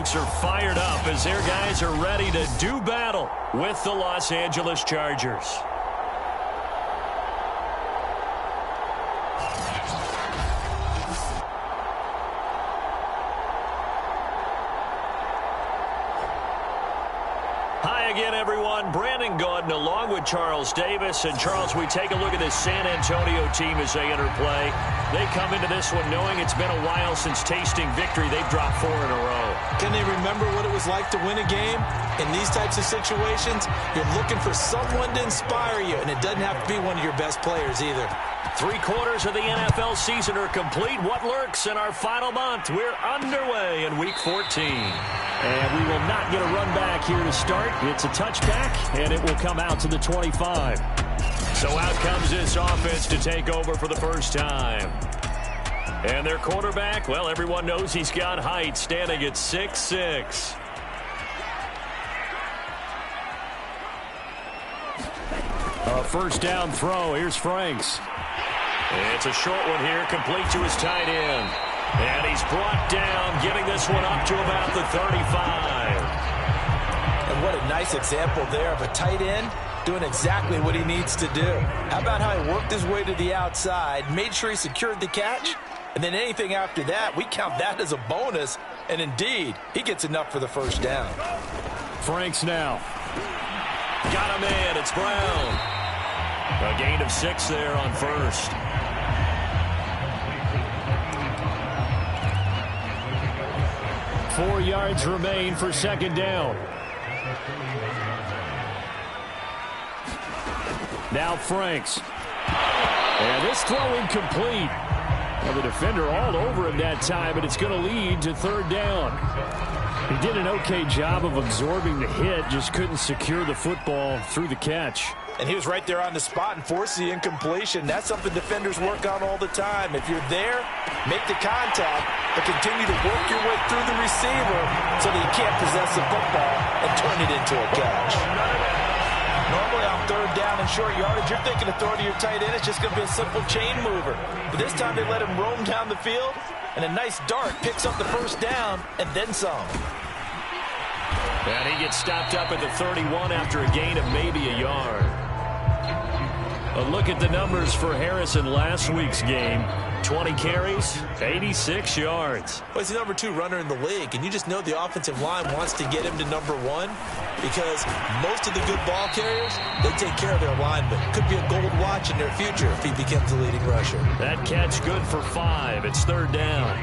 folks are fired up as their guys are ready to do battle with the Los Angeles Chargers. Hi again, everyone. Brandon Gaudin along with Charles Davis. And, Charles, we take a look at this San Antonio team as they enter play. They come into this one knowing it's been a while since tasting victory. They've dropped 4 in a row. Can they remember what it was like to win a game? In these types of situations, you're looking for someone to inspire you, and it doesn't have to be one of your best players either. 3/4 of the NFL season are complete. What lurks in our final month? We're underway in Week 14. And we will not get a run back here to start. It's a touchback, and it will come out to the 25. So out comes this offense to take over for the first time. And their quarterback, well, everyone knows he's got height, standing at 6'6". A first down throw. Here's Franks. It's a short one here, complete to his tight end. And he's brought down, getting this one up to about the 35. And what a nice example there of a tight end doing exactly what he needs to do. How about how he worked his way to the outside, made sure he secured the catch, and then anything after that, we count that as a bonus. And indeed, he gets enough for the first down. Franks now. Got him in. It's Brown. A gain of 6 there on first. Four yards remain for second down. Now Franks. And this throw incomplete. Well, the defender all over him that time, but it's going to lead to third down. He did an okay job of absorbing the hit, just couldn't secure the football through the catch. And he was right there on the spot and forced the incompletion. That's something defenders work on all the time. If you're there, make the contact, but continue to work your way through the receiver so that you can't possess the football and turn it into a catch. Normally on third down and short yardage, you're thinking of throwing to your tight end. It's just going to be a simple chain mover. But this time they let him roam down the field, and a nice dart picks up the first down and then some. And he gets stopped up at the 31 after a gain of maybe a yard. A look at the numbers for Harris in last week's game. 20 carries, 86 yards. Well, he's the number 2 runner in the league, and you just know the offensive line wants to get him to number 1 because most of the good ball carriers, they take care of their linemen. Could be a gold watch in their future if he becomes the leading rusher. That catch good for 5. It's third down.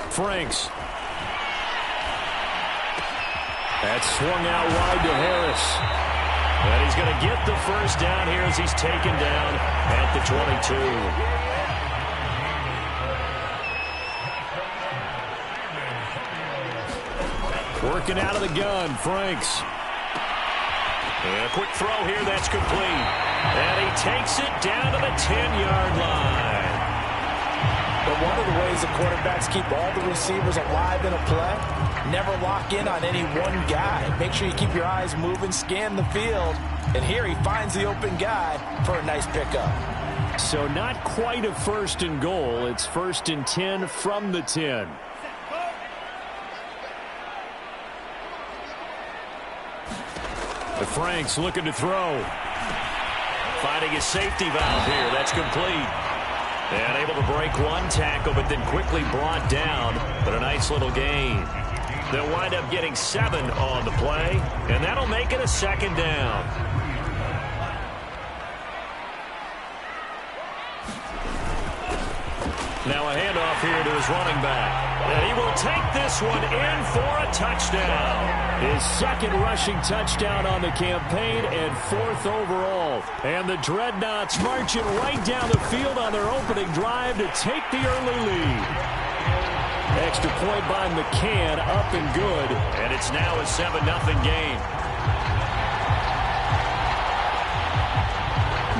Franks. That's swung out wide to Harris. And he's going to get the first down here as he's taken down at the 22. Working out of the gun, Franks. And a quick throw here, that's complete. And he takes it down to the 10-yard line. But one of the ways the quarterbacks keep all the receivers alive in a play, never lock in on any one guy. Make sure you keep your eyes moving, scan the field. And here he finds the open guy for a nice pickup. So not quite a first and goal. It's first and 10 from the 10. The Franks looking to throw. Finding his safety valve here. That's complete. And able to break one tackle, but then quickly brought down. But a nice little gain. They'll wind up getting 7 on the play, and that'll make it a second down. Now a handoff here to his running back. And he will take this one in for a touchdown. His second rushing touchdown on the campaign and 4th overall. And the Dreadnoughts marching right down the field on their opening drive to take the early lead. Extra point by McCann, up and good. And it's now a 7-0 game.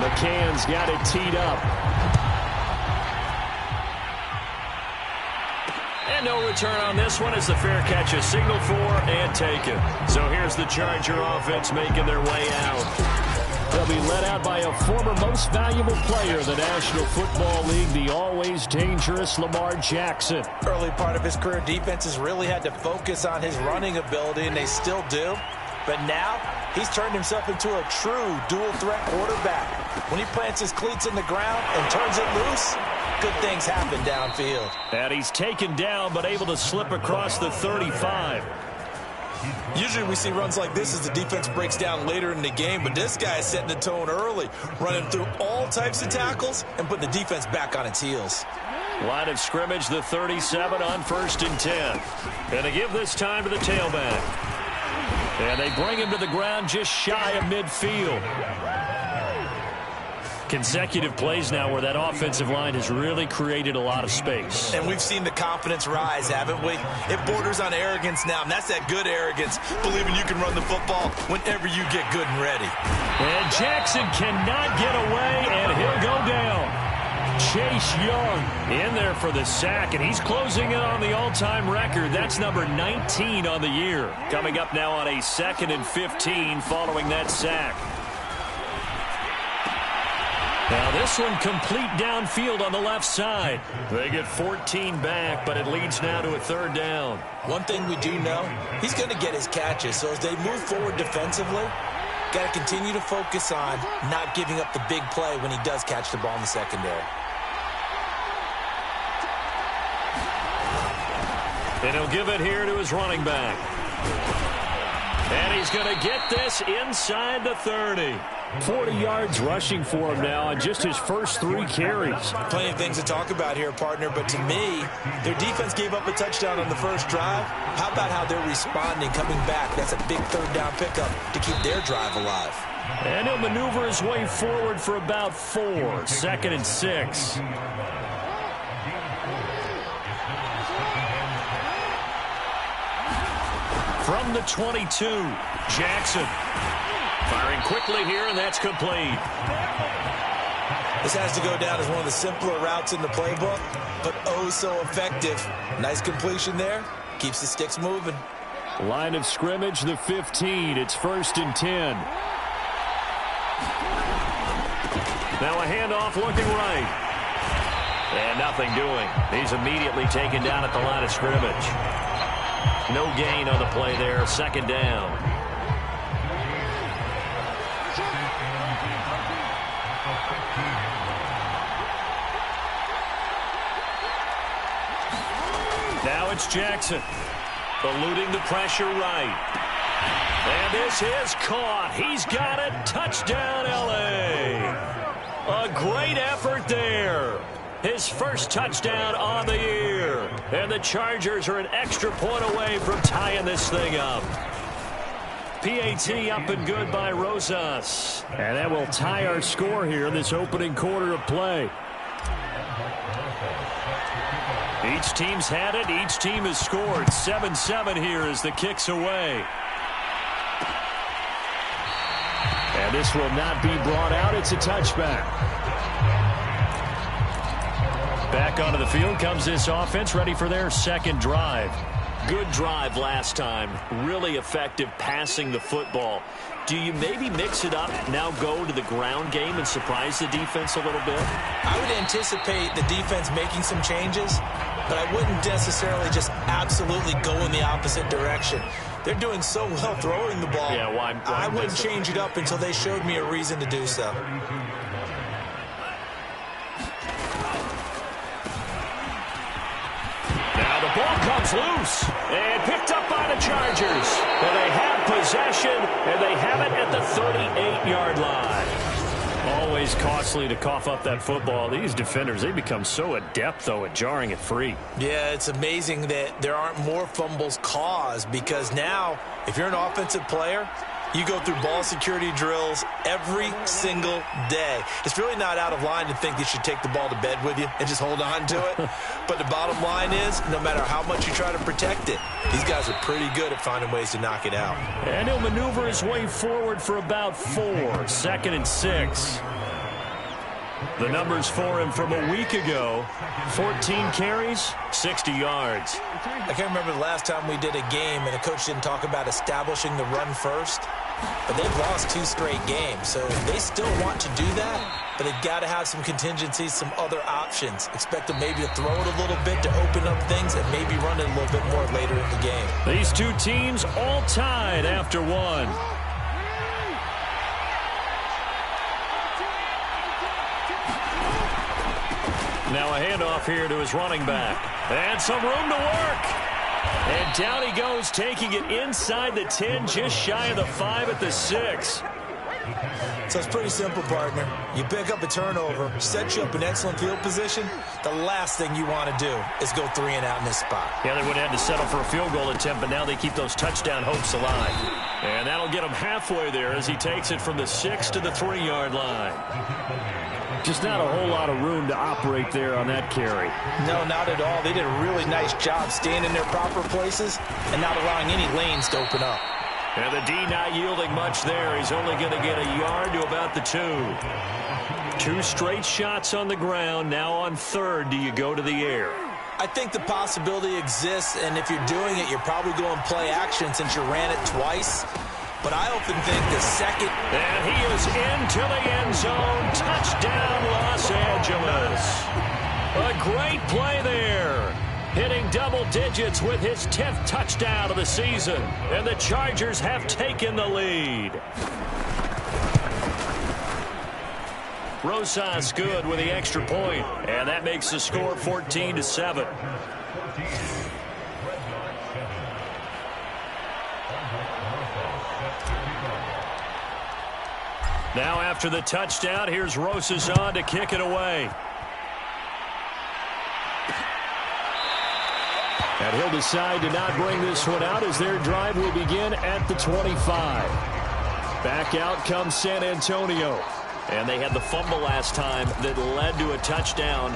McCann's got it teed up. And no return on this one as the fair catch is signaled for and taken. So here's the Charger offense making their way out. They'll be led out by a former most valuable player in the National Football League, the always dangerous Lamar Jackson. Early part of his career, defenses really had to focus on his running ability, and they still do. But now, he's turned himself into a true dual-threat quarterback. When he plants his cleats in the ground and turns it loose, good things happen downfield. And he's taken down, but able to slip across the 35. Usually we see runs like this as the defense breaks down later in the game, but this guy is setting the tone early, running through all types of tackles and putting the defense back on its heels. Line of scrimmage, the 37 on 1st and 10. And they give this time to the tailback. And they bring him to the ground just shy of midfield. Consecutive plays now where that offensive line has really created a lot of space. And we've seen the confidence rise, haven't we? It borders on arrogance now, and that's that good arrogance, believing you can run the football whenever you get good and ready. And Jackson cannot get away, and he'll go down. Chase Young in there for the sack, and he's closing in on the all-time record. That's number 19 on the year. Coming up now on a 2nd and 15 following that sack. Now this one complete downfield on the left side. They get 14 back, but it leads now to a 3rd down. One thing we do know, he's going to get his catches. So as they move forward defensively, got to continue to focus on not giving up the big play when he does catch the ball in the secondary. And he'll give it here to his running back. And he's going to get this inside the 30. 40 yards rushing for him now on just his first 3 carries. Plenty of things to talk about here, partner, but to me, their defense gave up a touchdown on the first drive. How about how they're responding, coming back? That's a big 3rd down pickup to keep their drive alive. And he'll maneuver his way forward for about 4. 2nd and 6. From the 22, Jackson. Firing quickly here, and that's complete. This has to go down as one of the simpler routes in the playbook, but oh so effective. Nice completion there. Keeps the sticks moving. Line of scrimmage, the 15. It's 1st and 10. Now a handoff looking right. And nothing doing. He's immediately taken down at the line of scrimmage. No gain on the play there. 2nd down. Now it's Jackson. Eluding the pressure right. And this is caught. He's got it. Touchdown, L.A. A great effort there. His first touchdown on the year. And the Chargers are an extra point away from tying this thing up. PAT up and good by Rosas. And that will tie our score here in this opening quarter of play. Each team's had it. Each team has scored. 7-7 here as the kick's away. And this will not be brought out. It's a touchback. Back onto the field comes this offense, ready for their 2nd drive. Good drive last time. Really effective passing the football. Do you maybe mix it up, now go to the ground game and surprise the defense a little bit? I would anticipate the defense making some changes, but I wouldn't necessarily just absolutely go in the opposite direction. They're doing so well throwing the ball. Yeah, why I wouldn't change it up until they showed me a reason to do so. Now the ball comes loose and picked up by the Chargers. And they have possession, and they have it at the 38-yard line. Always costly to cough up that football. These defenders, they become so adept, though, at jarring it free. Yeah, it's amazing that there aren't more fumbles caused, because now, if you're an offensive player, you go through ball security drills every single day. It's really not out of line to think you should take the ball to bed with you and just hold on to it. But the bottom line is, no matter how much you try to protect it, these guys are pretty good at finding ways to knock it out. And he'll maneuver his way forward for about 4. 2nd and 6. The numbers for him from a week ago: 14 carries, 60 yards. I can't remember the last time we did a game and a coach didn't talk about establishing the run first. but they've lost 2 straight games, so they still want to do that, but they've got to have some contingencies, some other options. Expect them maybe to throw it a little bit to open up things and maybe run it a little bit more later in the game. These two teams all tied after one. Now a handoff here to his running back. And some room to work. And down he goes, taking it inside the 10, just shy of the 5 at the 6. So it's pretty simple, partner. You pick up a turnover, set you up in excellent field position. The last thing you want to do is go 3 and out in this spot. Yeah, they would have had to settle for a field goal attempt, but now they keep those touchdown hopes alive. And that'll get him halfway there as he takes it from the 6 to the 3-yard line. Just not a whole lot of room to operate there on that carry. No, not at all. They did a really nice job staying in their proper places and not allowing any lanes to open up. And the D not yielding much there. He's only going to get a yard to about the 2. 2 straight shots on the ground. Now on 3rd, do you go to the air? I think the possibility exists, and if you're doing it, you're probably going play action since you ran it twice. But I often think the second... And he is into the end zone. Touchdown, Los Angeles. A great play there. Hitting double digits with his 10th touchdown of the season. And the Chargers have taken the lead. Rosas good with the extra point. And that makes the score 14-7. Now after the touchdown, here's Rosas on to kick it away. And he'll decide to not bring this one out as their drive will begin at the 25. Back out comes San Antonio. And they had the fumble last time that led to a touchdown.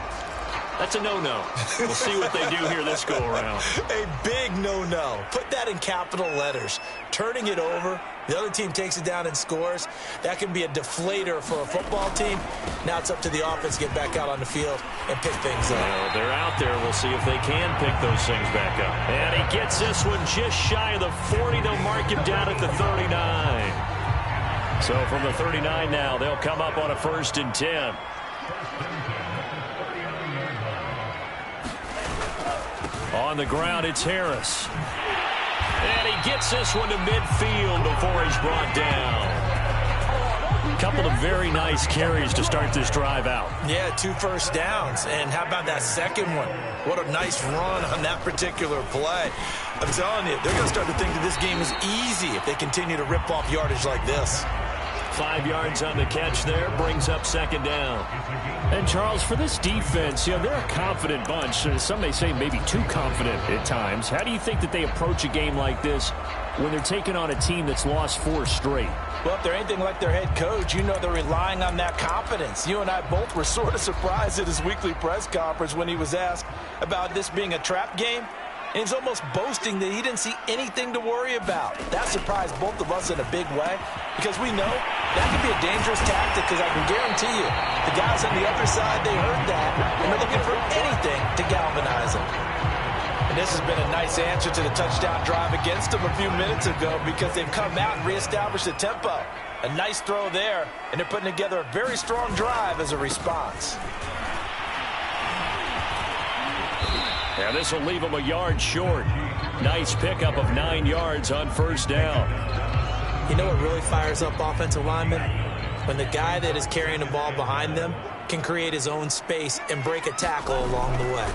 That's a no-no. We'll see what they do here this go-around. A big no-no. Put that in capital letters. Turning it over, the other team takes it down and scores. That can be a deflator for a football team. Now it's up to the offense to get back out on the field and pick things up. Well, they're out there. We'll see if they can pick those things back up. And he gets this one just shy of the 40. They'll mark him down at the 39. So from the 39 now, they'll come up on a 1st and 10. On the ground, it's Harris. And he gets this one to midfield before he's brought down. A couple of very nice carries to start this drive out. Yeah, 2 first downs. And how about that second one? What a nice run on that particular play. I'm telling you, they're going to start to think that this game is easy if they continue to rip off yardage like this. 5 yards on the catch there, brings up 2nd down. And Charles, for this defense, you know, they're a confident bunch. Some may say maybe too confident at times. How do you think that they approach a game like this when they're taking on a team that's lost 4 straight? Well, if they're anything like their head coach, you know they're relying on that confidence. You and I both were sort of surprised at his weekly press conference when he was asked about this being a trap game. And he's almost boasting that he didn't see anything to worry about. That surprised both of us in a big way because we know that can be a dangerous tactic because I can guarantee you the guys on the other side, they heard that, and they're looking for anything to galvanize them. And this has been a nice answer to the touchdown drive against them a few minutes ago because they've come out and reestablished the tempo. A nice throw there, and they're putting together a very strong drive as a response. Yeah, this will leave him a yard short. Nice pickup of 9 yards on 1st down. You know what really fires up offensive linemen? When the guy that is carrying the ball behind them can create his own space and break a tackle along the way.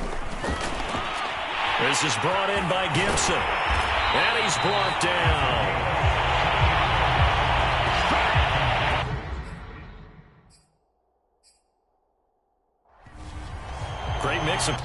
This is brought in by Gibson. And he's brought down. Great mix of...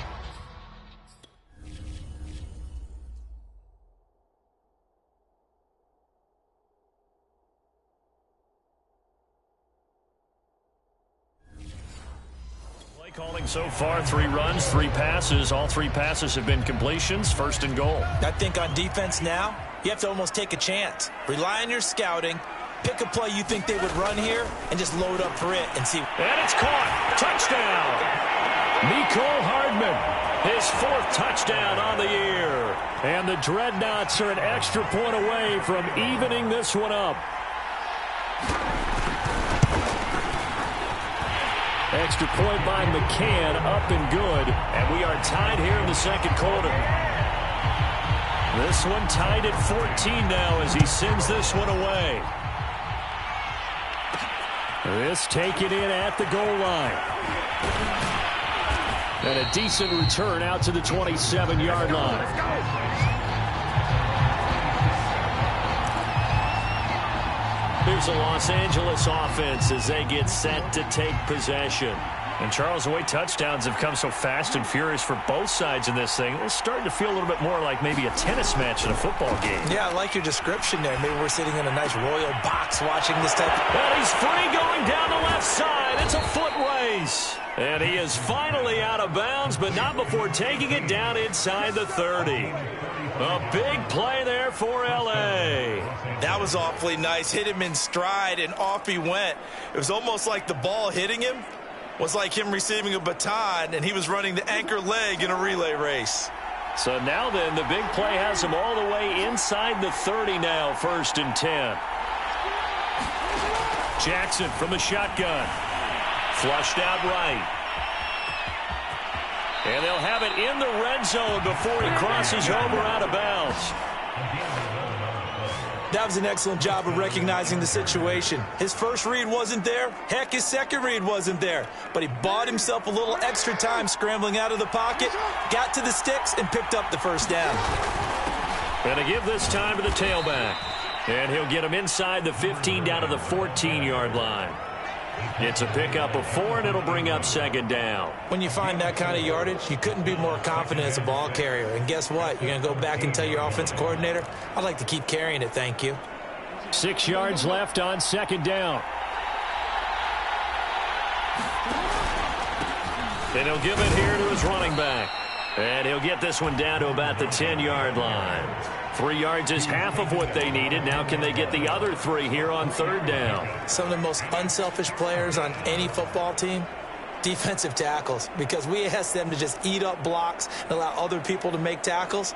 Calling so far, 3 runs, 3 passes. All 3 passes have been completions, 1st and goal. I think on defense now, you have to almost take a chance. Rely on your scouting, pick a play you think they would run here, and just load up for it and see. And it's caught. Touchdown. Mecole Hardman, his 4th touchdown on the year. And the Dreadnoughts are an extra point away from evening this one up. Extra point by McCann, up and good. And we are tied here in the second quarter. This one tied at 14 now as he sends this one away. This taken in at the goal line. And a decent return out to the 27-yard line. Here's the Los Angeles offense as they get set to take possession. And Charles, the way touchdowns have come so fast and furious for both sides in this thing, it's starting to feel a little bit more like maybe a tennis match in a football game. Yeah, I like your description there. Maybe we're sitting in a nice royal box watching this type of... And he's free going down the left side. It's a foot race. And he is finally out of bounds, but not before taking it down inside the 30. A big play there for L.A. That was awfully nice. Hit him in stride, and off he went. It was almost like the ball hitting him was like him receiving a baton, and he was running the anchor leg in a relay race. So now then, the big play has him all the way inside the 30 now, 1st and 10. Jackson from the shotgun. Flushed out right. And they'll have it in the red zone before he crosses over out of bounds. That was an excellent job of recognizing the situation. His first read wasn't there. Heck, his second read wasn't there. But he bought himself a little extra time scrambling out of the pocket, got to the sticks, and picked up the first down. Going to give this time to the tailback. And he'll get him inside the 15 down to the 14-yard line. It's a pickup of 4, and it'll bring up 2nd down. When you find that kind of yardage, you couldn't be more confident as a ball carrier. And guess what? You're going to go back and tell your offensive coordinator, I'd like to keep carrying it, thank you. 6 yards left on 2nd down. And he'll give it here to his running back. And he'll get this one down to about the 10-yard line. 3 yards is half of what they needed. Now can they get the other 3 here on 3rd down? Some of the most unselfish players on any football team, defensive tackles, because we ask them to just eat up blocks and allow other people to make tackles.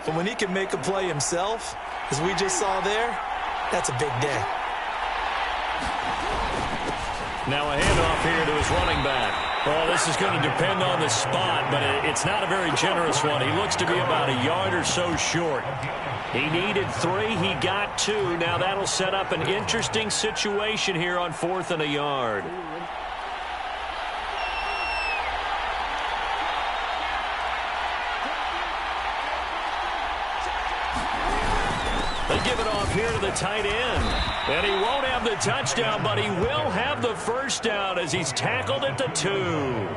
But when he can make a play himself, as we just saw there, that's a big day. Now a handoff here to his running back. Well, this is going to depend on the spot, but it's not a very generous one. He looks to be about a yard or so short. He needed 3. He got 2. Now that'll set up an interesting situation here on 4th and a yard. They give it off here to the tight end. And he won't have the touchdown, but he will have the first down as he's tackled at the 2.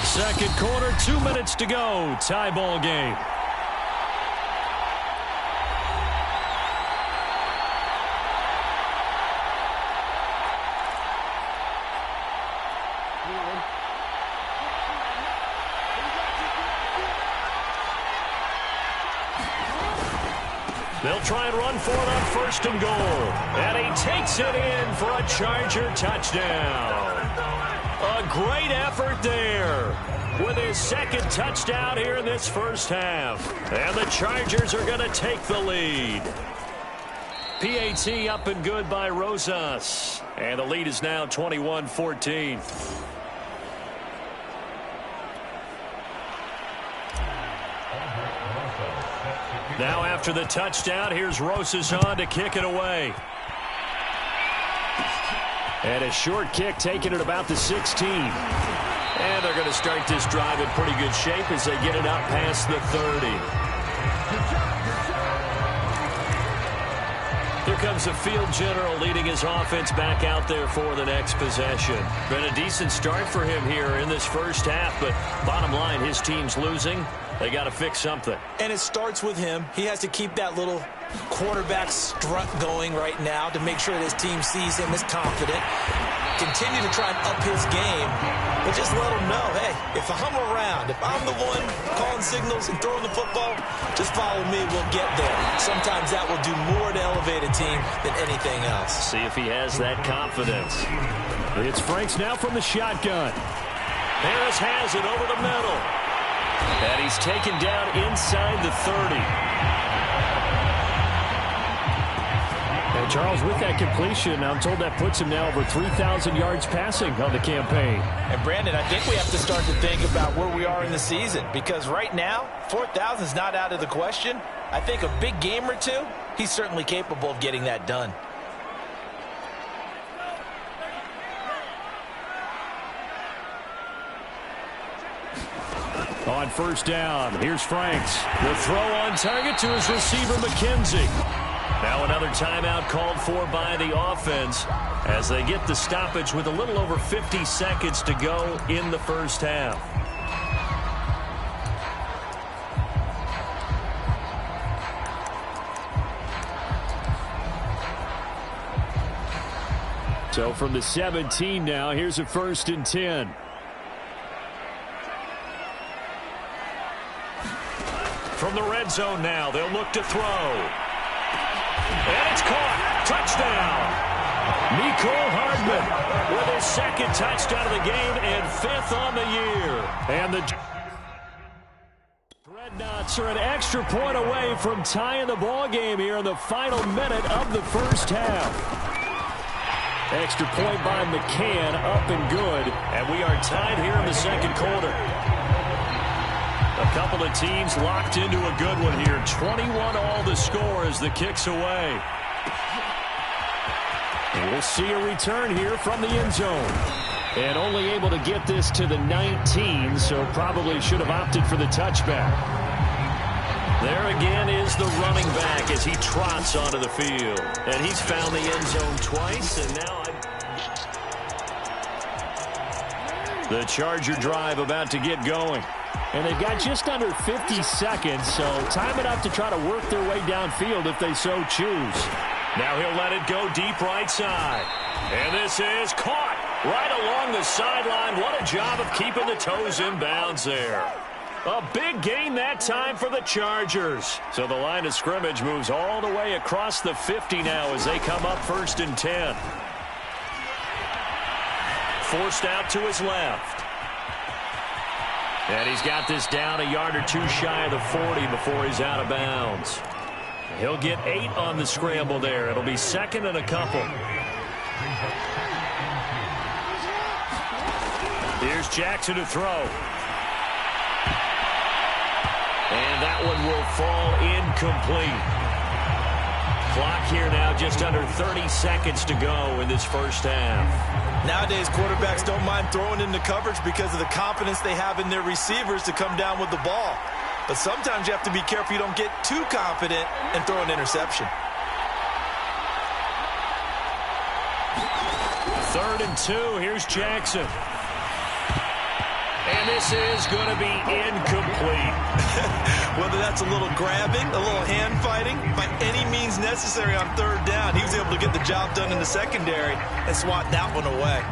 Second quarter, 2 minutes to go. Tie ball game. They'll try and run for it on 1st and goal. And he takes it in for a Charger touchdown. A great effort there with his 2nd touchdown here in this first half. And the Chargers are going to take the lead. PAT up and good by Rosas. And the lead is now 21-14. Now after the touchdown, here's Rosas on to kick it away. And a short kick taken at about the 16. And they're going to start this drive in pretty good shape as they get it up past the 30. Here comes the field general leading his offense back out there for the next possession. Been a decent start for him here in this first half, but bottom line, his team's losing. They got to fix something. And it starts with him. He has to keep that little quarterback strut going right now to make sure that his team sees him as confident. Continue to try and up his game, but just let him know, hey, if I'm around, if I'm the one calling signals and throwing the football, just follow me, we'll get there. Sometimes that will do more to elevate a team than anything else. See if he has that confidence. It's Franks now from the shotgun. Harris has it over the middle. And he's taken down inside the 30. Charles, with that completion, I'm told that puts him now over 3,000 yards passing on the campaign. And, Brandon, I think we have to start to think about where we are in the season, because right now, 4,000 is not out of the question. I think a big game or two, he's certainly capable of getting that done. On first down, here's Franks. The throw on target to his receiver, McKenzie. Now another timeout called for by the offense as they get the stoppage with a little over 50 seconds to go in the first half. So from the 17 now, here's a 1st and 10. From the red zone now, they'll look to throw. And it's caught. Touchdown. Mecole Hardman with his 2nd touchdown of the game and 5th on the year. And the Dreadnoughts are an extra point away from tying the ball game here in the final minute of the first half. Extra point by McCann, up and good. And we are tied here in the 2nd quarter. A couple of teams locked into a good one here. 21-all the score as the kick's away. And we'll see a return here from the end zone. And only able to get this to the 19, so probably should have opted for the touchback. There again is the running back as he trots onto the field. And he's found the end zone twice, and now the Charger drive about to get going. And they've got just under 50 seconds, so time enough to try to work their way downfield if they so choose. Now he'll let it go deep right side. And this is caught right along the sideline. What a job of keeping the toes in bounds there. A big gain that time for the Chargers. So the line of scrimmage moves all the way across the 50 now as they come up 1st and 10. Forced out to his left. And he's got this down a yard or two shy of the 40 before he's out of bounds. He'll get 8 on the scramble there. It'll be 2nd and a couple. Here's Jackson to throw. And that one will fall incomplete. Clock here now just under 30 seconds to go in this first half. Nowadays, quarterbacks don't mind throwing into coverage because of the confidence they have in their receivers to come down with the ball. But sometimes you have to be careful you don't get too confident and throw an interception. 3rd and 2. Here's Jackson. And this is going to be incomplete. Whether that's a little grabbing, a little hand fighting, by any means necessary on 3rd down, he was able to get the job done in the secondary and swat that one away.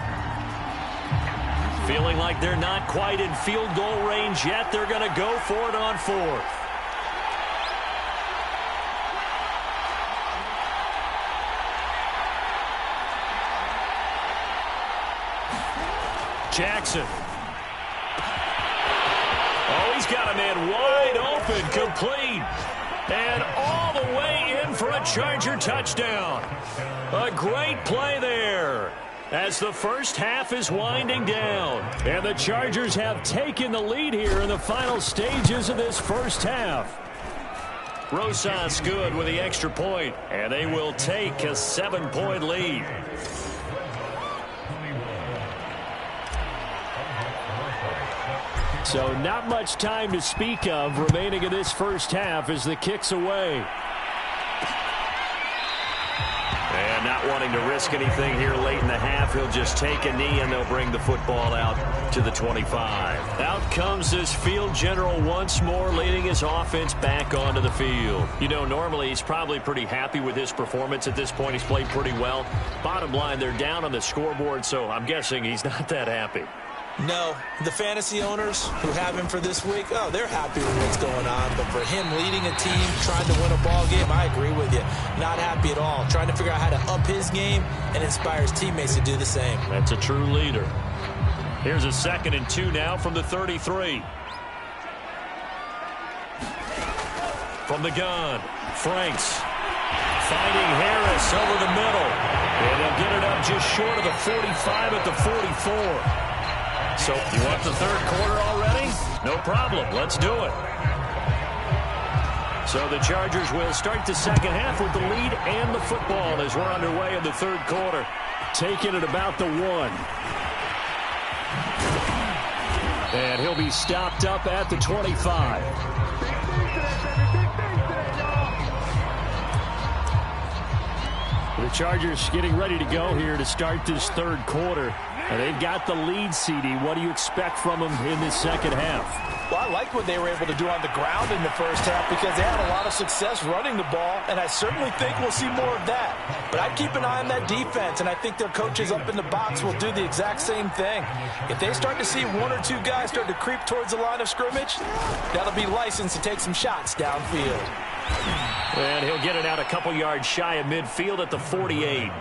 Feeling like they're not quite in field goal range yet. They're going to go for it on 4th. Jackson. Oh, he's got a man wide open, complete. And all the way in for a Charger touchdown. A great play there as the first half is winding down. And the Chargers have taken the lead here in the final stages of this first half. Rosas good with the extra point, and they will take a 7-point lead. So not much time to speak of remaining in this first half as the kick's away. And not wanting to risk anything here late in the half, he'll just take a knee and they'll bring the football out to the 25. Out comes this field general once more, leading his offense back onto the field. You know, normally he's probably pretty happy with his performance at this point. He's played pretty well. Bottom line, they're down on the scoreboard, so I'm guessing he's not that happy. No, the fantasy owners who have him for this week, oh, they're happy with what's going on. But for him leading a team, trying to win a ball game, I agree with you. Not happy at all. Trying to figure out how to up his game and inspire his teammates to do the same. That's a true leader. Here's a 2nd and 2 now from the 33. From the gun, Franks Finding Harris over the middle. And they'll get it up just short of the 45 at the 44. So you want the third quarter already? No problem. Let's do it. So the Chargers will start the second half with the lead and the football as we're underway in the third quarter. Taking it about the 1. And he'll be stopped up at the 25. The Chargers getting ready to go here to start this third quarter. And they've got the lead, CD. What do you expect from them in this second half? Well, I like what they were able to do on the ground in the first half because they had a lot of success running the ball, and I certainly think we'll see more of that. But I'd keep an eye on that defense, and I think their coaches up in the box will do the exact same thing. If they start to see 1 or 2 guys start to creep towards the line of scrimmage, that'll be licensed to take some shots downfield. And he'll get it out a couple yards shy of midfield at the 48.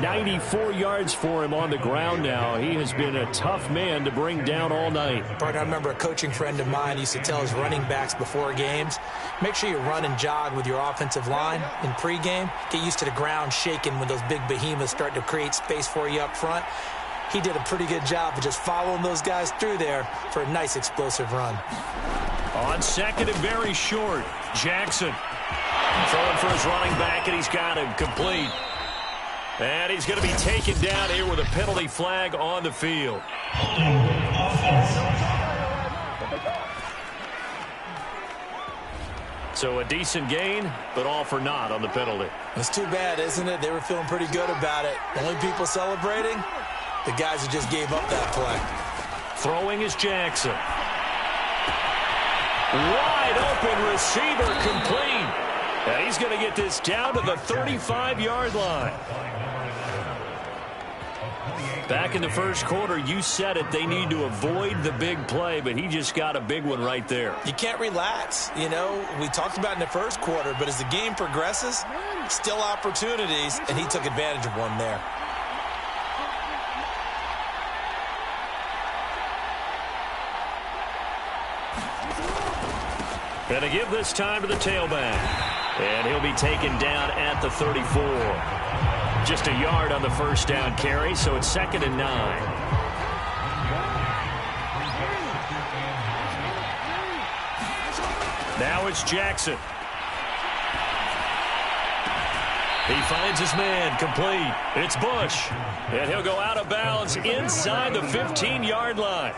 94 yards for him on the ground now. He has been a tough man to bring down all night. Partner, I remember a coaching friend of mine used to tell his running backs before games, make sure you run and jog with your offensive line in pregame. Get used to the ground shaking when those big behemoths start to create space for you up front. He did a pretty good job of just following those guys through there for a nice explosive run. On second and very short, Jackson throwing for his running back, and he's got him complete. And he's going to be taken down here with a penalty flag on the field. So a decent gain, but all for naught on the penalty. It's too bad, isn't it? They were feeling pretty good about it. The only people celebrating, the guys who just gave up that play. Throwing is Jackson. Wide open receiver complete. And he's going to get this down to the 35-yard line. Back in the first quarter, you said it, they need to avoid the big play, but he just got a big one right there. You can't relax. You know, we talked about in the first quarter, but as the game progresses, still opportunities, and he took advantage of one there. And to give this time to the tailback. And he'll be taken down at the 34. Just a yard on the first down carry, so it's 2nd and 9. Now it's Jackson. He finds his man, complete. It's Bush. And he'll go out of bounds inside the 15-yard line.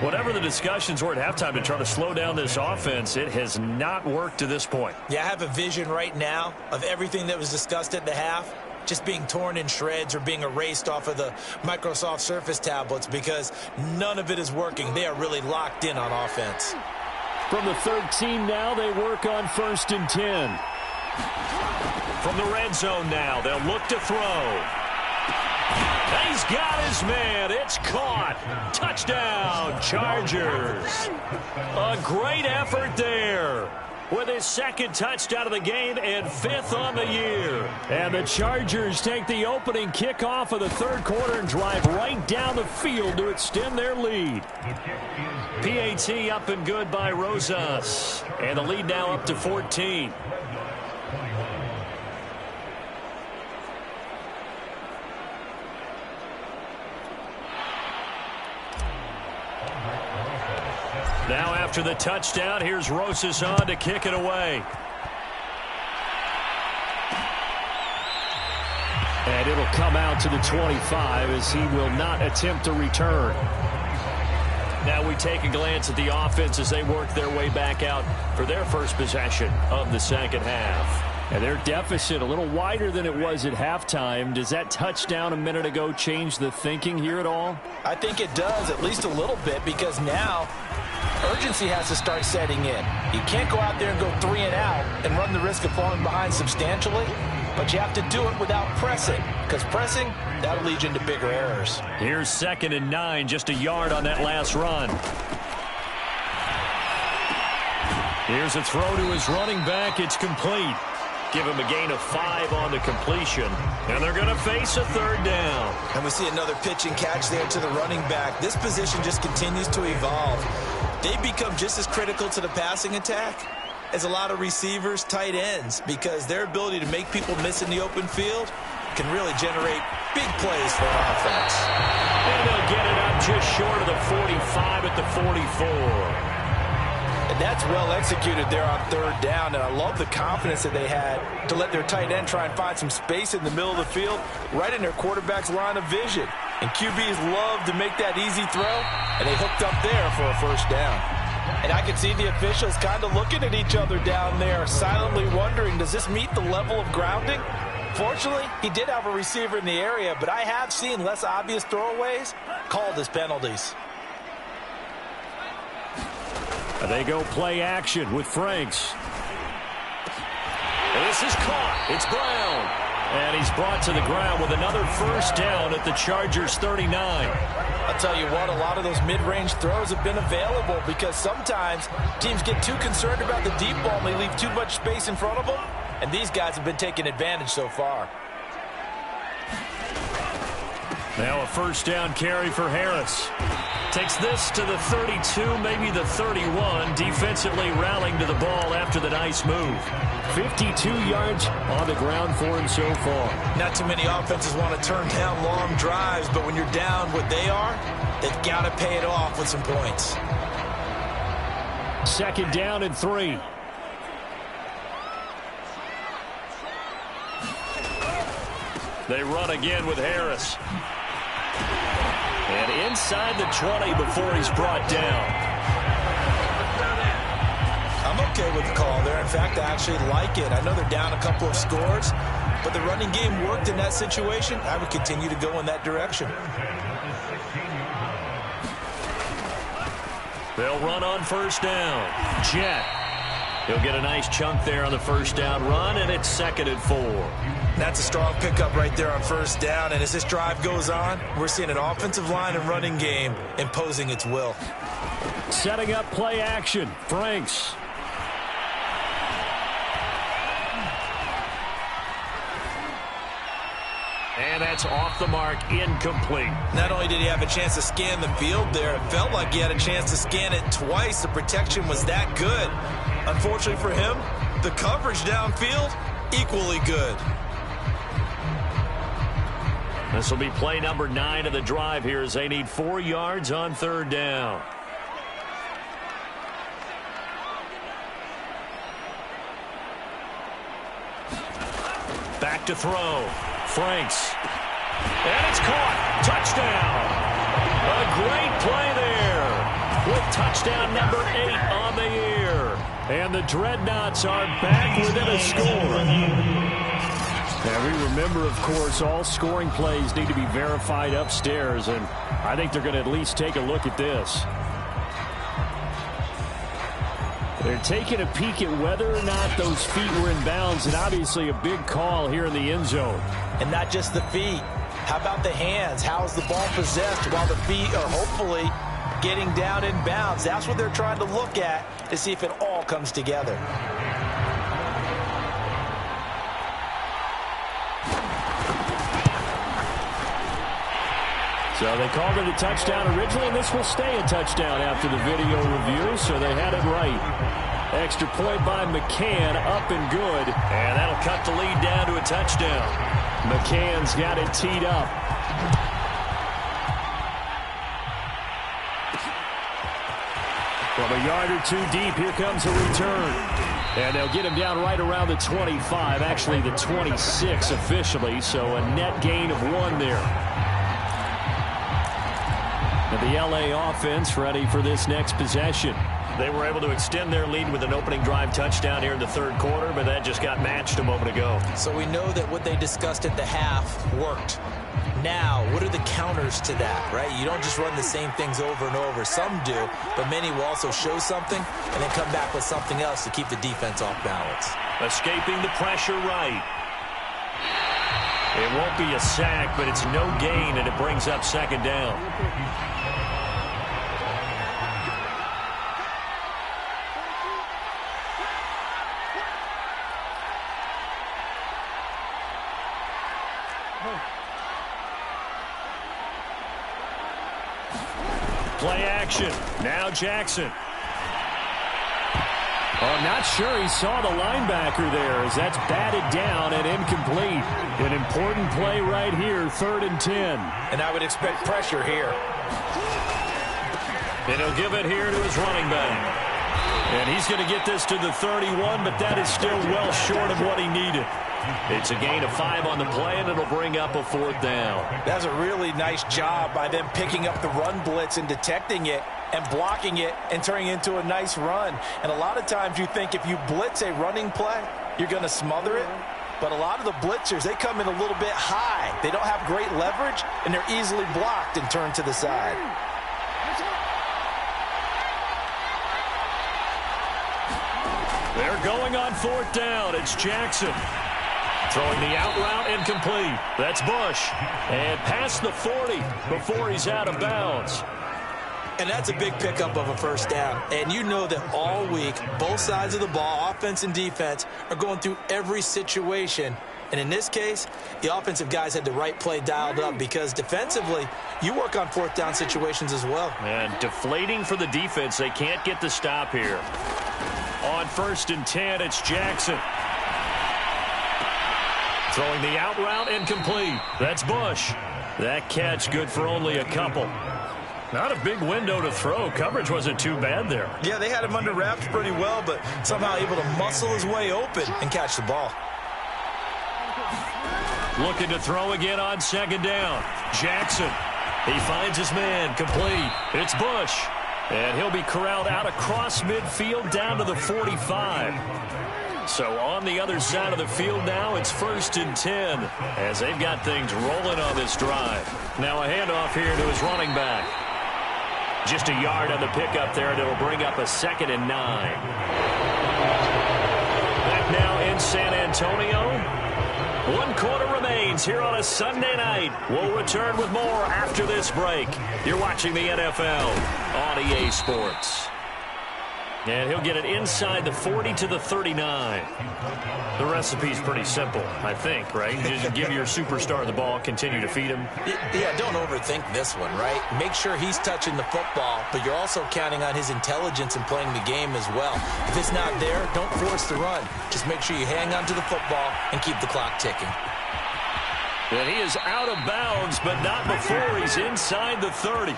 Whatever the discussions were at halftime to try to slow down this offense, it has not worked to this point. Yeah, I have a vision right now of everything that was discussed at the half just being torn in shreds or being erased off of the Microsoft Surface tablets because none of it is working. They are really locked in on offense. From the 13 now, they work on 1st and 10. From the red zone now, they'll look to throw. He's got his man. It's caught. Touchdown, Chargers. A great effort there with his 2nd touchdown of the game and 5th on the year. And the Chargers take the opening kickoff of the third quarter and drive right down the field to extend their lead. PAT up and good by Rosas. And the lead now up to 14. Now after the touchdown, here's Rosas on to kick it away. And it'll come out to the 25 as he will not attempt to return. Now we take a glance at the offense as they work their way back out for their first possession of the second half. And their deficit a little wider than it was at halftime. Does that touchdown a minute ago change the thinking here at all? I think it does, at least a little bit, because now urgency has to start setting in. You can't go out there and go 3 and out and run the risk of falling behind substantially, but you have to do it without pressing, because pressing, that'll lead you into bigger errors. Here's 2nd and 9, just a yard on that last run. Here's a throw to his running back. It's complete. Give him a gain of 5 on the completion. And they're going to face a 3rd down. And we see another pitch and catch there to the running back. This position just continues to evolve. They become just as critical to the passing attack is a lot of receivers, tight ends, because their ability to make people miss in the open field can really generate big plays for an offense. And they'll get it up just short of the 45 at the 44. And that's well executed there on third down, and I love the confidence that they had to let their tight end try and find some space in the middle of the field, right in their quarterback's line of vision. And QBs love to make that easy throw, and they hooked up there for a first down. And I can see the officials kind of looking at each other down there, silently wondering, does this meet the level of grounding? Fortunately, he did have a receiver in the area, but I have seen less obvious throwaways called as penalties. They go play action with Franks. And this is caught. It's Brown. And he's brought to the ground with another first down at the Chargers' 39. I'll tell you what, a lot of those mid-range throws have been available because sometimes teams get too concerned about the deep ball and they leave too much space in front of them. And these guys have been taking advantage so far. Now a first down carry for Harris. Takes this to the 32, maybe the 31. Defensively rallying to the ball after the nice move. 52 yards on the ground for him so far. Not too many offenses want to turn down long drives, but when you're down what they are, they've got to pay it off with some points. Second down and 3. They run again with Harris. And inside the 20 before he's brought down. I'm okay with the call there. In fact, I actually like it. I know they're down a couple of scores, but the running game worked in that situation. I would continue to go in that direction. They'll run on first down. Jet. He'll get a nice chunk there on the first down run, and it's 2nd and 4. That's a strong pickup right there on first down, and as this drive goes on, we're seeing an offensive line and running game imposing its will. Setting up play action. Franks. And that's off the mark, incomplete. Not only did he have a chance to scan the field there, it felt like he had a chance to scan it twice. The protection was that good. Unfortunately for him, the coverage downfield, equally good. This will be play number 9 of the drive here as they need 4 yards on third down. Back to throw. Franks. And it's caught. Touchdown. A great play there. With touchdown number 8 on the year. And the Dreadnoughts are back within a score. Now, we remember, of course, all scoring plays need to be verified upstairs, and I think they're going to at least take a look at this. They're taking a peek at whether or not those feet were in bounds, and obviously a big call here in the end zone. And not just the feet. How about the hands? How's the ball possessed while the feet are hopefully getting down in bounds? That's what they're trying to look at to see if it all comes together. So they called it a touchdown originally, and this will stay a touchdown after the video review, so they had it right. Extra point by McCann, up and good, and that'll cut the lead down to a touchdown. McCann's got it teed up. From a yard or 2 deep, here comes a return. And they'll get him down right around the 25, actually the 26 officially, so a net gain of 1 there. The LA offense ready for this next possession. They were able to extend their lead with an opening drive touchdown here in the third quarter, but that just got matched a moment ago. So we know that what they discussed at the half worked. Now, what are the counters to that, right? You don't just run the same things over and over. Some do, but many will also show something and then come back with something else to keep the defense off balance. Escaping the pressure right. It won't be a sack, but it's no gain, and it brings up 2nd down. Play action. Now Jackson. I'm not sure he saw the linebacker there as that's batted down and incomplete. An important play right here, 3rd and 10. And I would expect pressure here. And he'll give it here to his running back. And he's going to get this to the 31, but that is still well short of what he needed. It's a gain of 5 on the play, and it'll bring up a 4th down. That's a really nice job by them picking up the run blitz and detecting it and blocking it and turning it into a nice run. And a lot of times you think if you blitz a running play, you're going to smother it. But a lot of the blitzers, they come in a little bit high. They don't have great leverage, and they're easily blocked and turned to the side. They're going on 4th down. It's Jackson. Throwing the out route, incomplete. That's Bush. And past the 40 before he's out of bounds. And that's a big pickup of a 1st down. And you know that all week, both sides of the ball, offense and defense, are going through every situation. And in this case, the offensive guys had the right play dialed up because defensively, you work on 4th down situations as well. And deflating for the defense. They can't get the stop here. On 1st and 10, it's Jackson. Throwing the out route, incomplete. That's Bush. That catch good for only a couple. Not a big window to throw. Coverage wasn't too bad there. Yeah, they had him under wraps pretty well, but somehow able to muscle his way open and catch the ball. Looking to throw again on 2nd down. Jackson. He finds his man. Complete. It's Bush. And he'll be corralled out across midfield down to the 45. So on the other side of the field now, it's 1st and 10 as they've got things rolling on this drive. Now a handoff here to his running back. Just a yard on the pickup there, and it'll bring up a 2nd and 9. Back now in San Antonio. 1 quarter remains here on a Sunday night. We'll return with more after this break. You're watching the NFL on EA Sports. And he'll get it inside the 40 to the 39. The recipe's pretty simple, I think, right? Just give your superstar the ball, continue to feed him. Yeah, don't overthink this one, right? Make sure he's touching the football, but you're also counting on his intelligence in playing the game as well. If it's not there, don't force the run. Just make sure you hang on to the football and keep the clock ticking. And he is out of bounds, but not before he's inside the 30.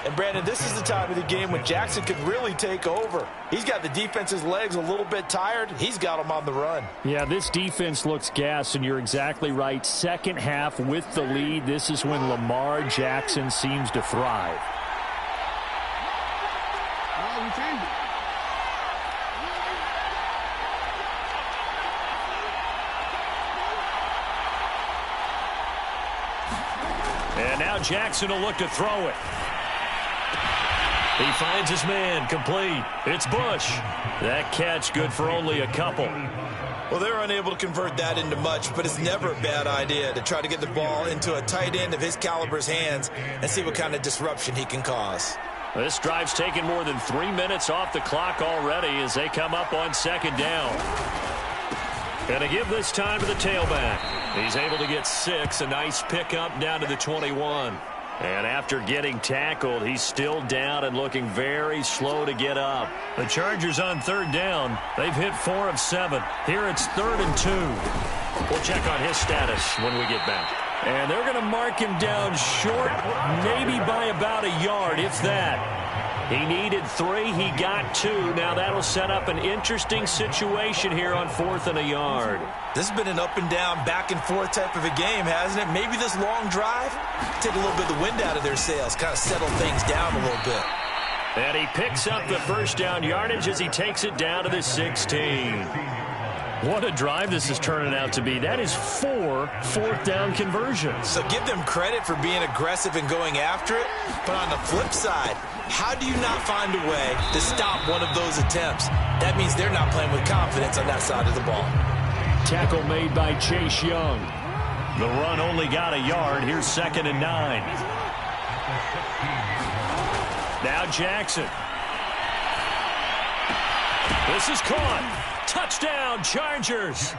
And, Brandon, this is the time of the game when Jackson could really take over. He's got the defense's legs a little bit tired. He's got them on the run. Yeah, this defense looks gassed, and you're exactly right. 2nd half with the lead. This is when Lamar Jackson seems to thrive. And now Jackson will look to throw it. He finds his man, complete. It's Bush. That catch good for only a couple. Well, they're unable to convert that into much, but it's never a bad idea to try to get the ball into a tight end of his caliber's hands and see what kind of disruption he can cause. This drive's taken more than 3 minutes off the clock already as they come up on 2nd down. Gonna give this time to the tailback. He's able to get 6, a nice pickup down to the 21. And after getting tackled, he's still down and looking very slow to get up. The Chargers on 3rd down. They've hit 4 of 7. Here it's 3rd and 2. We'll check on his status when we get back. And they're going to mark him down short, maybe by about a yard, if that. He needed 3. He got 2. Now that'll set up an interesting situation here on 4th and a yard. This has been an up and down, back and forth type of a game, hasn't it? Maybe this long drive, take a little bit of the wind out of their sails, kind of settle things down a little bit. And he picks up the 1st down yardage as he takes it down to the 16. What a drive this is turning out to be. That is 4 4th down conversions. So give them credit for being aggressive and going after it. But on the flip side, how do you not find a way to stop one of those attempts? That means they're not playing with confidence on that side of the ball. Tackle made by Chase Young. The run only got a yard. Here's 2nd and 9. Now Jackson. This is caught. Touchdown, Chargers.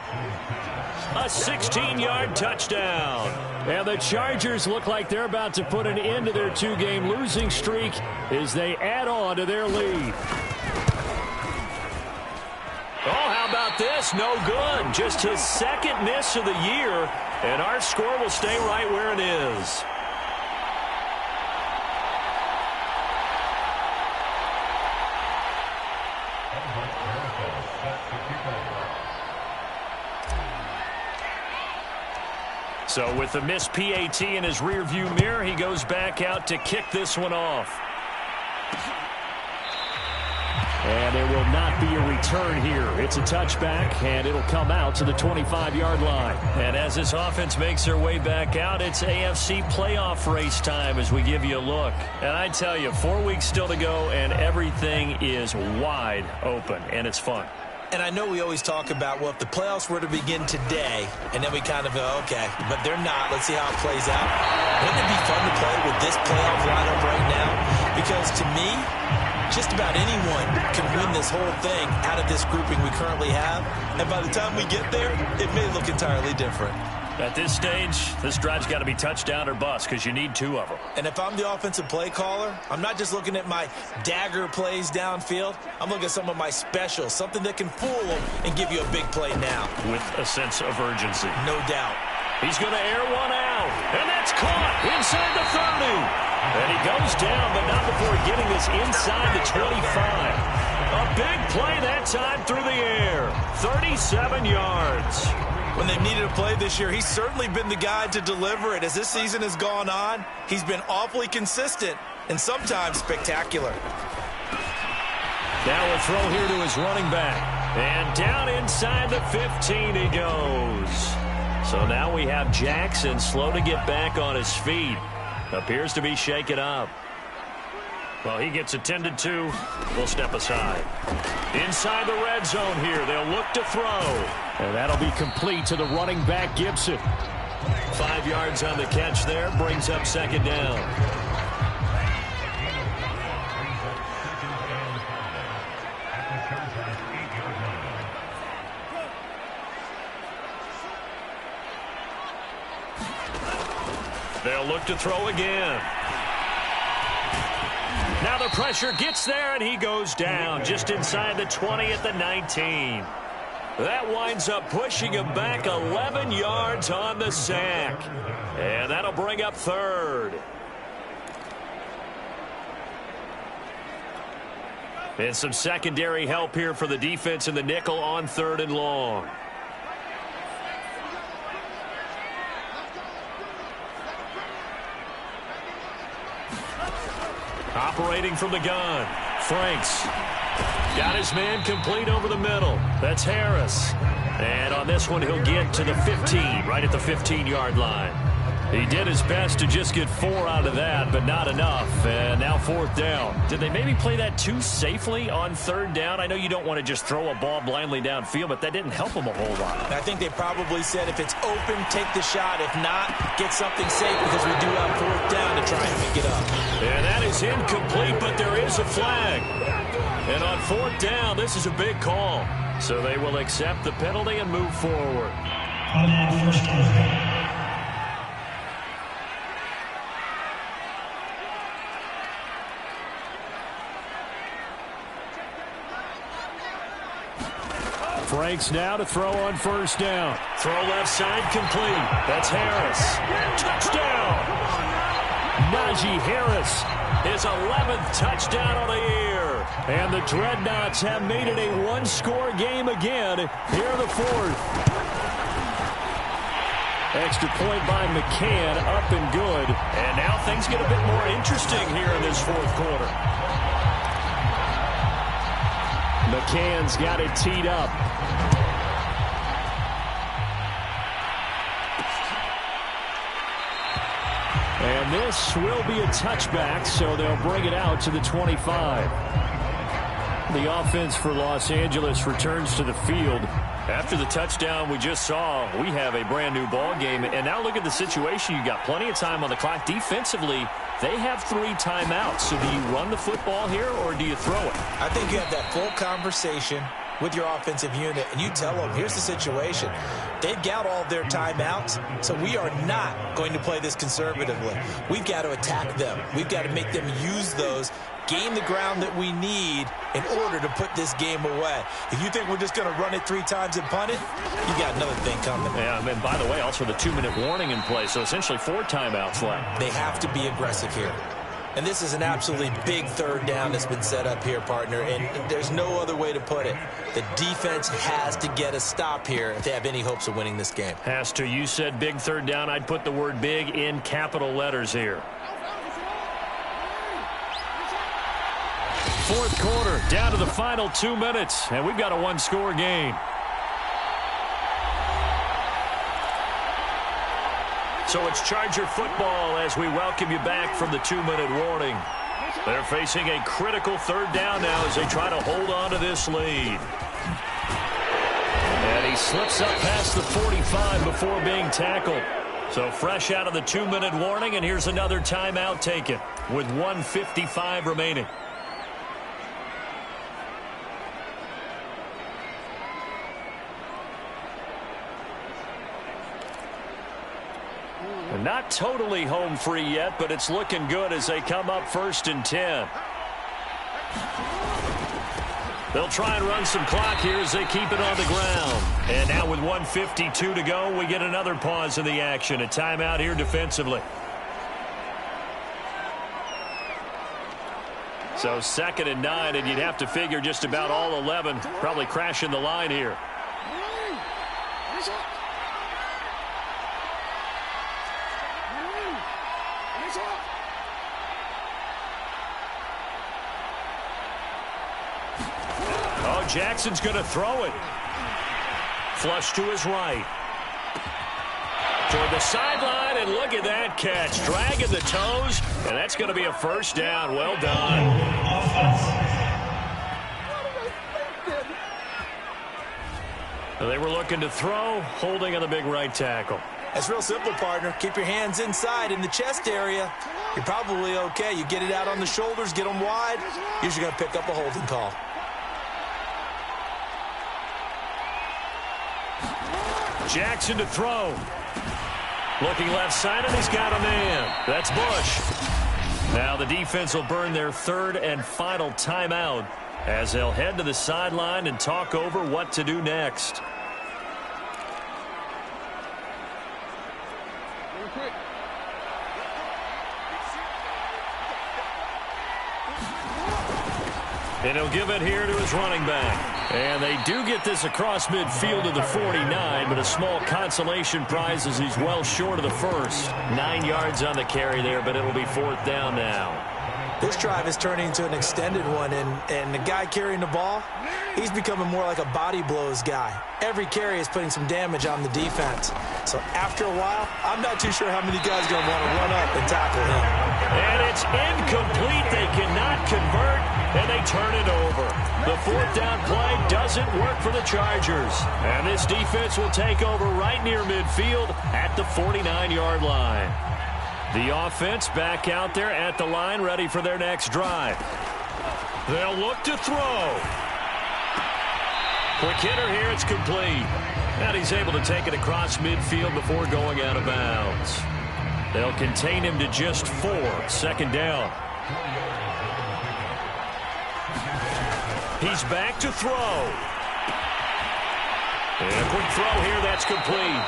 A 16-yard touchdown. And the Chargers look like they're about to put an end to their 2-game losing streak as they add on to their lead. how about this? No good. Just his second miss of the year, and our score will stay right where it is. So with the missed PAT in his rearview mirror, he goes back out to kick this one off. And there will not be a return here. It's a touchback, and it'll come out to the 25-yard line. And as this offense makes their way back out, it's AFC playoff race time as we give you a look. And I tell you, 4 weeks still to go, and everything is wide open, and it's fun. And I know we always talk about, well, if the playoffs were to begin today, and then we kind of go, okay, but they're not. Let's see how it plays out. Wouldn't it be fun to play with this playoff lineup right now? Because to me, just about anyone can win this whole thing out of this grouping we currently have. And by the time we get there, it may look entirely different. At this stage, this drive's got to be touchdown or bust because you need two of them. And if I'm the offensive play caller, I'm not just looking at my dagger plays downfield. I'm looking at some of my specials, something that can fool them and give you a big play now. With a sense of urgency. No doubt. He's going to air one out, and that's caught inside the 30. And he goes down, but not before getting this inside the 25. A big play that time through the air. 37 yards. When they've needed a play this year, he's certainly been the guy to deliver it. As this season has gone on, he's been awfully consistent and sometimes spectacular. Now a throw here to his running back. And down inside the 15 he goes. So now we have Jackson slow to get back on his feet. Appears to be shaken up. Well, he gets attended to. We'll step aside. Inside the red zone here. They'll look to throw. And that'll be complete to the running back, Gibson. 5 yards on the catch there. Brings up second down. They'll look to throw again. Now the pressure gets there, and he goes down just inside the 20 at the 19. That winds up pushing him back 11 yards on the sack. And that'll bring up third. And some secondary help here for the defense in the nickel on 3rd and long. Operating from the gun. Franks got his man complete over the middle. That's Harris. And on this one, he'll get to the 15, right at the 15-yard line. He did his best to just get 4 out of that, but not enough. And now 4th down. Did they maybe play that too safely on 3rd down? I know you don't want to just throw a ball blindly downfield, but that didn't help them a whole lot. I think they probably said if it's open, take the shot. If not, get something safe because we do have 4th down to try and pick it up. And that is incomplete, but there is a flag. And on 4th down, this is a big call. So they will accept the penalty and move forward. Franks now to throw on 1st down. Throw left side complete. That's Harris. Touchdown! Najee Harris, his 11th touchdown on the year. And the Dreadnoughts have made it a one-score game again here in the 4th. Extra point by McCann, up and good. And now things get a bit more interesting here in this 4th quarter. McCann's got it teed up. And this will be a touchback, so they'll bring it out to the 25. The offense for Los Angeles returns to the field. After the touchdown we just saw, we have a brand-new ball game. And now look at the situation. You got plenty of time on the clock. Defensively, they have 3 timeouts. So do you run the football here, or do you throw it? I think you have that full conversation with your offensive unit, and you tell them, here's the situation. They've got all their timeouts, so we are not going to play this conservatively. We've got to attack them. We've got to make them use those gain the ground that we need in order to put this game away. If you think we're just going to run it 3 times and punt it, you got another thing coming. Yeah, and by the way, also the 2-minute warning in play, so essentially 4 timeouts left. They have to be aggressive here. And this is an absolutely big third down that's been set up here, partner, and there's no other way to put it. The defense has to get a stop here if they have any hopes of winning this game. Has to. You said big third down. I'd put the word big in capital letters here. Fourth quarter, down to the final 2 minutes, and we've got a 1-score game. So it's Charger football as we welcome you back from the 2-minute warning. They're facing a critical third down now as they try to hold on to this lead. And he slips up past the 45 before being tackled. So fresh out of the 2-minute warning, and here's another timeout taken with 1:55 remaining. Not totally home free yet, but it's looking good as they come up 1st and 10. They'll try and run some clock here as they keep it on the ground. And now with 1:52 to go, we get another pause in the action. A timeout here defensively. So 2nd and 9, and you'd have to figure just about all 11 probably crashing the line here. Jackson's going to throw it. Flush to his right. Toward the sideline, and look at that catch. Dragging the toes, and that's going to be a first down. Well done. They were looking to throw, holding on the big right tackle. It's real simple, partner. Keep your hands inside in the chest area. You're probably okay. You get it out on the shoulders, get them wide. Usually going to pick up a holding call. Jackson to throw. Looking left side, and he's got a man. That's Bush. Now the defense will burn their 3rd and final timeout as they'll head to the sideline and talk over what to do next. And he'll give it here to his running back. And they do get this across midfield to the 49, but a small consolation prize as he's well short of the first. 9 yards on the carry there, but it'll be 4th down now. This drive is turning into an extended one, and the guy carrying the ball, he's becoming more like a body blows guy. Every carry is putting some damage on the defense. So after a while, I'm not too sure how many guys are going to want to run up and tackle him. And it's incomplete. They cannot convert, and they turn it over. The 4th down play doesn't work for the Chargers. And this defense will take over right near midfield at the 49-yard line. The offense back out there at the line, ready for their next drive. They'll look to throw. Quick hitter here, it's complete. And he's able to take it across midfield before going out of bounds. They'll contain him to just 4. 2nd down. He's back to throw. And a quick throw here, that's complete.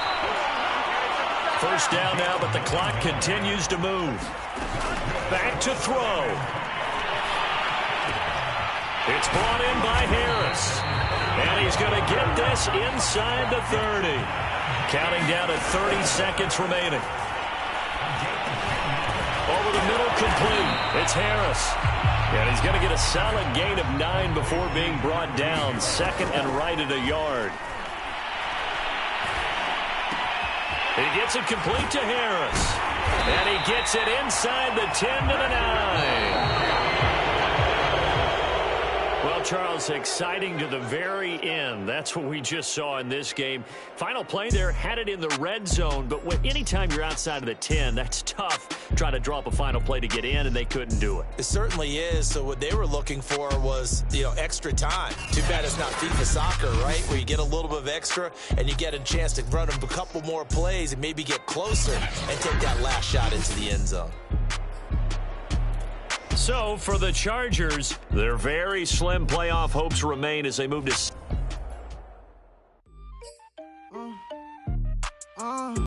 First down now, but the clock continues to move. Back to throw. It's brought in by Harris. And he's going to get this inside the 30. Counting down to 30 seconds remaining. Over the middle, complete. It's Harris. And he's going to get a solid gain of 9 before being brought down. 2nd and right at a yard. He gets it complete to Harris. And he gets it inside the 10 to the 9. Well, Charles, exciting to the very end. That's what we just saw in this game. Final play there, had it in the red zone, but anytime you're outside of the 10, that's tough trying to draw up a final play to get in, and they couldn't do it. It certainly is. So what they were looking for was, extra time. Too bad it's not FIFA soccer, right, where you get a little bit of extra and you get a chance to run a couple more plays and maybe get closer and take that last shot into the end zone. So for the Chargers, their very slim playoff hopes remain as they move to